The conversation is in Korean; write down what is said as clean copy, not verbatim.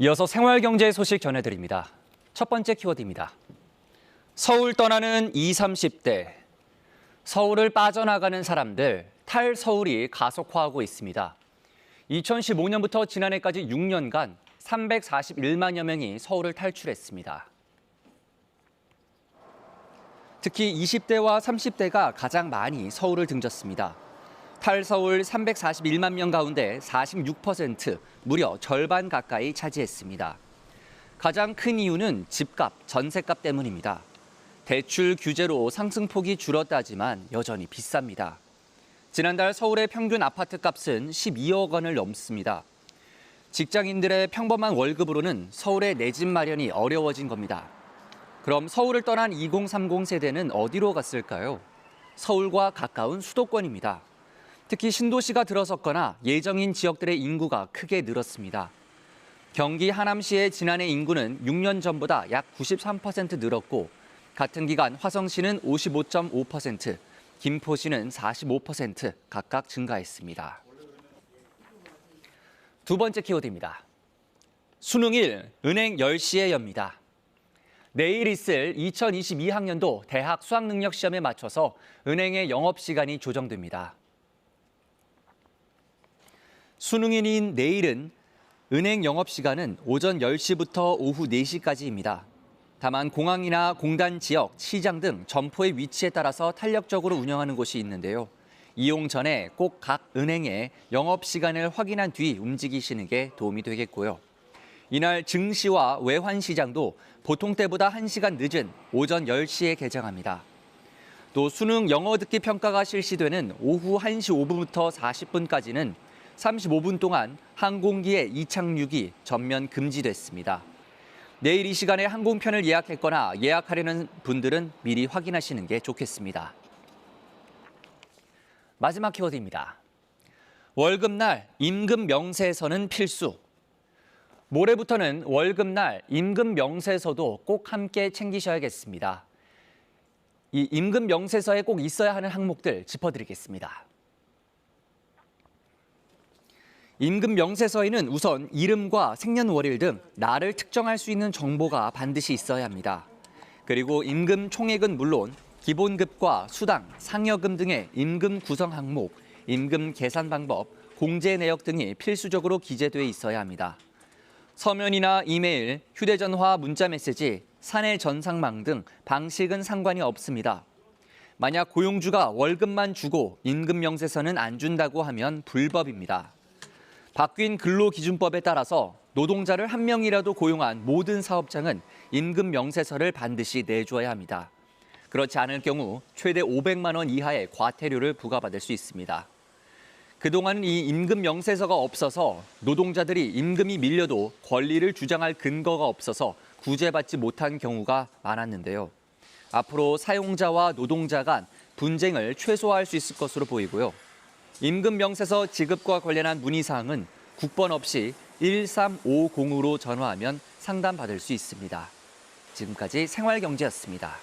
이어서 생활경제 소식 전해드립니다. 첫 번째 키워드입니다. 서울 떠나는 20, 30대. 서울을 빠져나가는 사람들, 탈서울이 가속화하고 있습니다. 2015년부터 지난해까지 6년간 341만여 명이 서울을 탈출했습니다. 특히 20대와 30대가 가장 많이 서울을 등졌습니다. 탈서울 341만 명 가운데 46%, 무려 절반 가까이 차지했습니다. 가장 큰 이유는 집값, 전셋값 때문입니다. 대출 규제로 상승폭이 줄었다지만 여전히 비쌉니다. 지난달 서울의 평균 아파트 값은 12억 원을 넘습니다. 직장인들의 평범한 월급으로는 서울의 내 집 마련이 어려워진 겁니다. 그럼 서울을 떠난 2030 세대는 어디로 갔을까요? 서울과 가까운 수도권입니다. 특히 신도시가 들어섰거나 예정인 지역들의 인구가 크게 늘었습니다. 경기 하남시의 지난해 인구는 6년 전보다 약 93% 늘었고 같은 기간 화성시는 55.5%, 김포시는 45% 각각 증가했습니다. 두 번째 키워드입니다. 수능일 은행 10시에 엽니다. 내일 있을 2022학년도 대학 수학능력 시험에 맞춰서 은행의 영업시간이 조정됩니다. 수능일인 내일은 은행 영업시간은 오전 10시부터 오후 4시까지입니다. 다만 공항이나 공단 지역, 시장 등 점포의 위치에 따라서 탄력적으로 운영하는 곳이 있는데요. 이용 전에 꼭 각 은행의 영업시간을 확인한 뒤 움직이시는 게 도움이 되겠고요. 이날 증시와 외환시장도 보통 때보다 1시간 늦은 오전 10시에 개장합니다. 또 수능 영어 듣기 평가가 실시되는 오후 1시 5분부터 40분까지는 35분 동안 항공기의 이착륙이 전면 금지됐습니다. 내일 이 시간에 항공편을 예약했거나 예약하려는 분들은 미리 확인하시는 게 좋겠습니다. 마지막 키워드입니다. 월급날 임금 명세서는 필수. 모레부터는 월급날 임금 명세서도 꼭 함께 챙기셔야겠습니다. 이 임금 명세서에 꼭 있어야 하는 항목들 짚어드리겠습니다. 임금 명세서에는 우선 이름과 생년월일 등 날을 특정할 수 있는 정보가 반드시 있어야 합니다. 그리고 임금 총액은 물론 기본급과 수당, 상여금 등의 임금 구성 항목, 임금 계산 방법, 공제 내역 등이 필수적으로 기재돼 있어야 합니다. 서면이나 이메일, 휴대전화, 문자메시지, 사내 전상망 등 방식은 상관이 없습니다. 만약 고용주가 월급만 주고 임금 명세서는 안 준다고 하면 불법입니다. 바뀐 근로기준법에 따라서 노동자를 한 명이라도 고용한 모든 사업장은 임금 명세서를 반드시 내줘야 합니다. 그렇지 않을 경우 최대 500만 원 이하의 과태료를 부과받을 수 있습니다. 그동안 이 임금 명세서가 없어서 노동자들이 임금이 밀려도 권리를 주장할 근거가 없어서 구제받지 못한 경우가 많았는데요. 앞으로 사용자와 노동자 간 분쟁을 최소화할 수 있을 것으로 보이고요. 임금 명세서 지급과 관련한 문의사항은 국번 없이 1350으로 전화하면 상담받을 수 있습니다. 지금까지 생활경제였습니다.